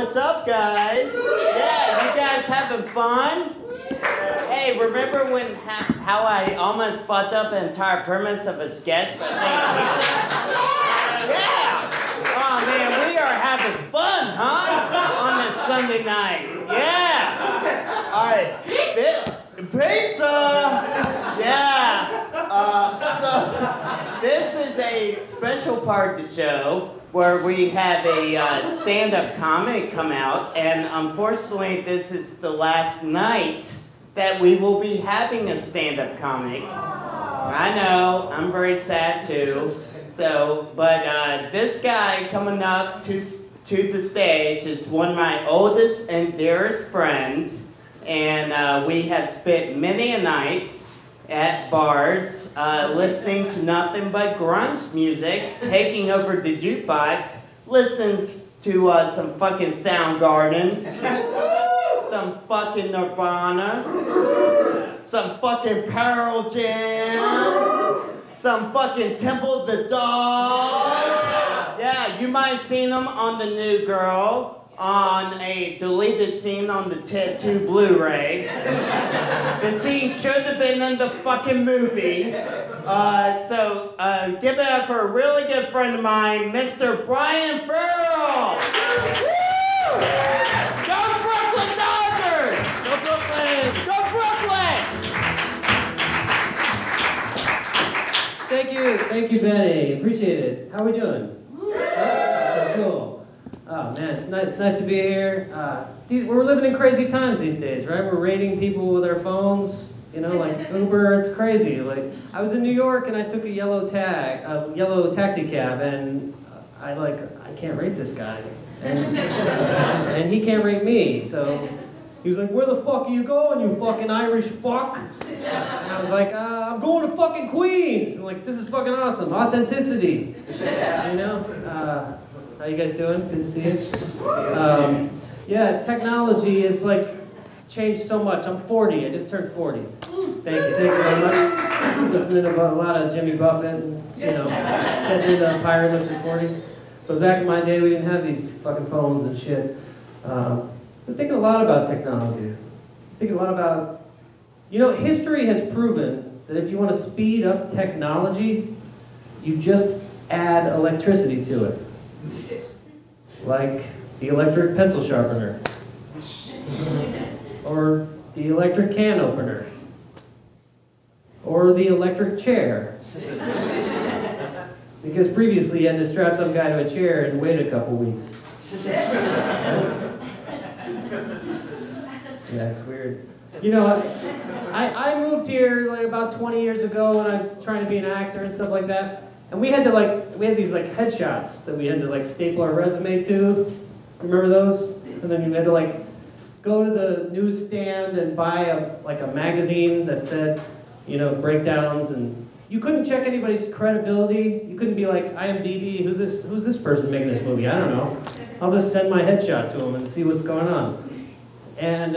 what's up, guys? Yeah, you guys having fun? Hey, remember when how I almost fucked up the entire premise of a sketch by saying pizza? Yeah! Oh man, we are having fun, huh? On this Sunday night. Yeah! Alright, this pizza! Yeah! So, this is a special part of the show where we have a stand-up comic come out, and unfortunately this is the last night that we will be having a stand-up comic. I know, I'm very sad too. So, but this guy coming up to the stage is one of my oldest and dearest friends, and we have spent many a nights at bars, listening to nothing but grunge music, taking over the jukebox, listening to some fucking Soundgarden, some fucking Nirvana, some fucking Farrell Jam, some fucking Temple the Dog. Yeah, you might have seen them on The New Girl, on a deleted scene on the Tattoo Blu-ray. The scene should have been in the fucking movie. So give it up for a really good friend of mine, Mr. Brian Farrell. Woo! Go Brooklyn Dodgers! Go Brooklyn! Go Brooklyn! Thank you, Benny. Appreciate it. How are we doing? Oh, cool. Oh man, it's nice to be here. We're living in crazy times these days, right? We're rating people with our phones, you know, like Uber. It's crazy. Like I was in New York and I took a yellow taxi cab, and I can't rate this guy, and he can't rate me. So he was like, "Where the fuck are you going, you fucking Irish fuck?" And I was like, "I'm going to fucking Queens." And like, this is fucking awesome. Authenticity, you know. How you guys doing? Good to see you. Yeah, technology is like changed so much. I'm 40. I just turned 40. Thank you very much. Listening to a lot of Jimmy Buffett, and, you know, getting into pirates at 40. But back in my day, we didn't have these fucking phones and shit. I'm thinking a lot about technology. Thinking a lot about, you know, history has proven that if you want to speed up technology, you just add electricity to it. Like the electric pencil sharpener, or the electric can opener, or the electric chair. Because previously you had to strap some guy to a chair and wait a couple weeks. Yeah, it's weird. You know, I moved here like about 20 years ago when I'm trying to be an actor and stuff like that. And we had these like headshots that we had to like staple our resume to. Remember those? And then you had to like go to the newsstand and buy a magazine that said, you know, breakdowns, and you couldn't check anybody's credibility. You couldn't be like, IMDb, who's this person making this movie? I don't know. I'll just send my headshot to them and see what's going on. And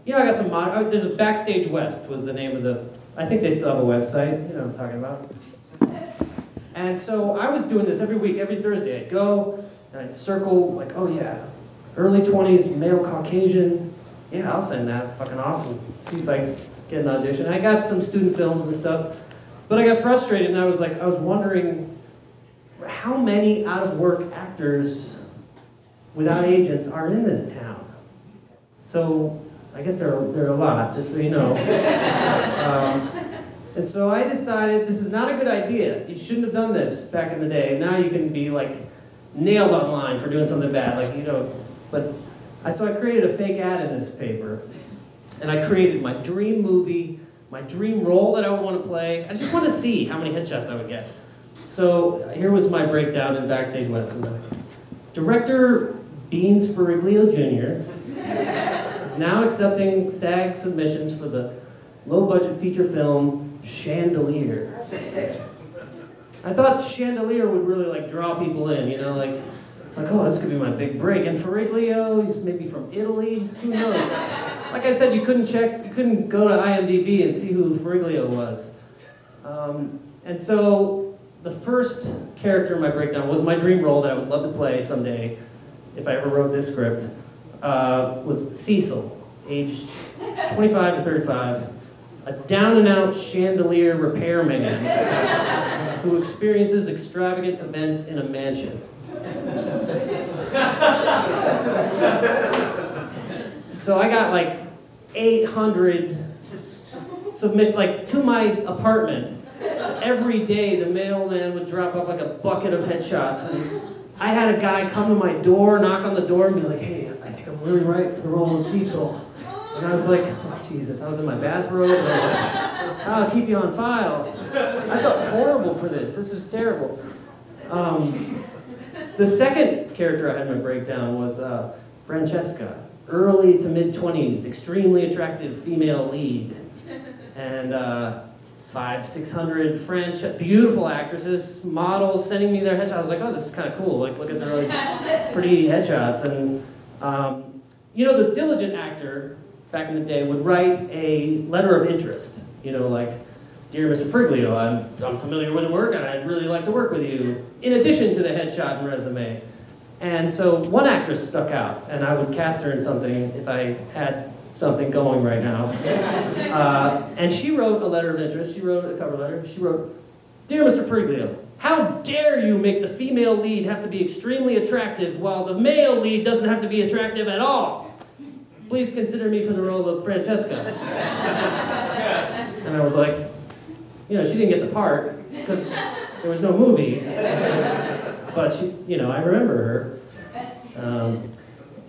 you know, I got some there's a Backstage West was the name of the, I think they still have a website, you know what I'm talking about. And so I was doing this every week, every Thursday. I'd go and I'd circle like, oh yeah, early 20s, male Caucasian. Yeah, I'll send that fucking off and see if I can get an audition. I got some student films and stuff, but I got frustrated and I was wondering how many out-of-work actors without agents are in this town. So I guess there are a lot, just so you know. And so I decided this is not a good idea. You shouldn't have done this back in the day. Now you can be like nailed online for doing something bad, like, you know. So I created a fake ad in this paper, and I created my dream movie, my dream role that I would want to play. I just wanted to see how many headshots I would get. So here was my breakdown in Backstage West. Director Beans Fariglio Jr. is now accepting SAG submissions for the low-budget feature film Chandelier. I thought Chandelier would really like draw people in, you know, like oh, this could be my big break. And Fariglio, he's maybe from Italy, who knows? Like I said, you couldn't go to IMDb and see who Farrell was. And so the first character in my breakdown was my dream role that I would love to play someday. if I ever wrote this script, was Cecil, age 25 to 35, a down-and-out chandelier repairman who experiences extravagant events in a mansion. So I got like 800 submissions, like to my apartment. Every day the mailman would drop off like a bucket of headshots, and I had a guy come to my door, knock on the door, and be like, "Hey, I think I'm really right for the role of Cecil." And I was like, "Oh Jesus!" I was in my bathrobe, and I was like, "I'll keep you on file." I felt horrible for this. This is terrible. The second character I had in my breakdown was Francesca, early to mid-20s, extremely attractive female lead, and 500-600 French, beautiful actresses, models sending me their headshots. I was like, oh, this is kind of cool. Like, look at their like, pretty headshots. And you know, the diligent actor back in the day would write a letter of interest. You know, like, dear Mr. Friglio, I'm familiar with your work, and I'd really like to work with you. In addition to the headshot and resume. And so one actress stuck out, and I would cast her in something if I had something going right now. And she wrote a letter of interest. She wrote a cover letter. She wrote, "Dear Mr. Friglio, how dare you make the female lead have to be extremely attractive while the male lead doesn't have to be attractive at all? Please consider me for the role of Francesca." And I was like, you know, she didn't get the part because there was no movie. But she, you know, I remember her.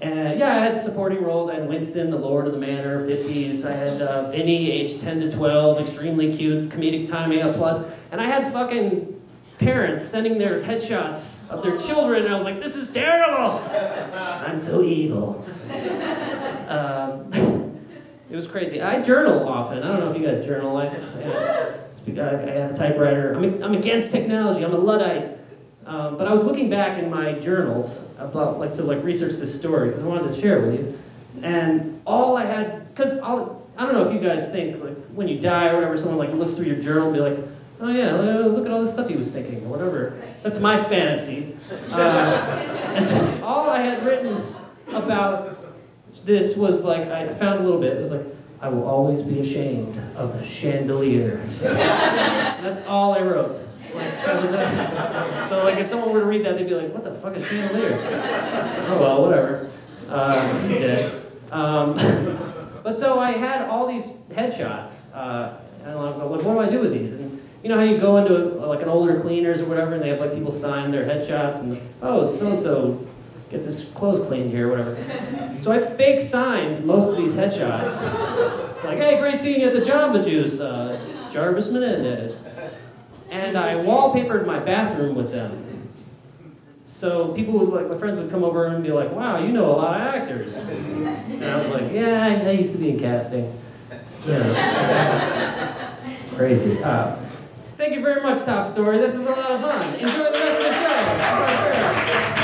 And yeah, I had supporting roles. I had Winston, the Lord of the Manor, 50s. I had Vinny, age 10 to 12, extremely cute, comedic timing, a plus. And I had fucking parents sending their headshots of their children, and I was like, this is terrible! I'm so evil. It was crazy. I journal often. I don't know if you guys journal. I have a typewriter. I'm against technology. I'm a Luddite. But I was looking back in my journals about to research this story because I wanted to share it with you, and all I had, cause I don't know if you guys think like when you die or whatever, someone like looks through your journal and be like, oh yeah, look at all the stuff he was thinking or whatever. That's my fantasy. And so all I had written about this was like I found a little bit. It was like, I will always be ashamed of the chandelier. And that's all I wrote. So like if someone were to read that, they'd be like, what the fuck is chandelier? Oh well, whatever. He's dead. But so I had all these headshots, and I'm like, what do I do with these? And you know how you go into like an older cleaners or whatever, and they have like people sign their headshots, and oh, so-and-so gets his clothes cleaned here or whatever. So I fake signed most of these headshots. Like, hey, great seeing you at the Jamba Juice, Jarvis Menendez. And I wallpapered my bathroom with them. So people would, like, my friends would come over and be like, wow, you know a lot of actors. And I was like, yeah, I used to be in casting. Yeah. Crazy. Thank you very much, Top Story. This was a lot of fun. Enjoy the rest of the show.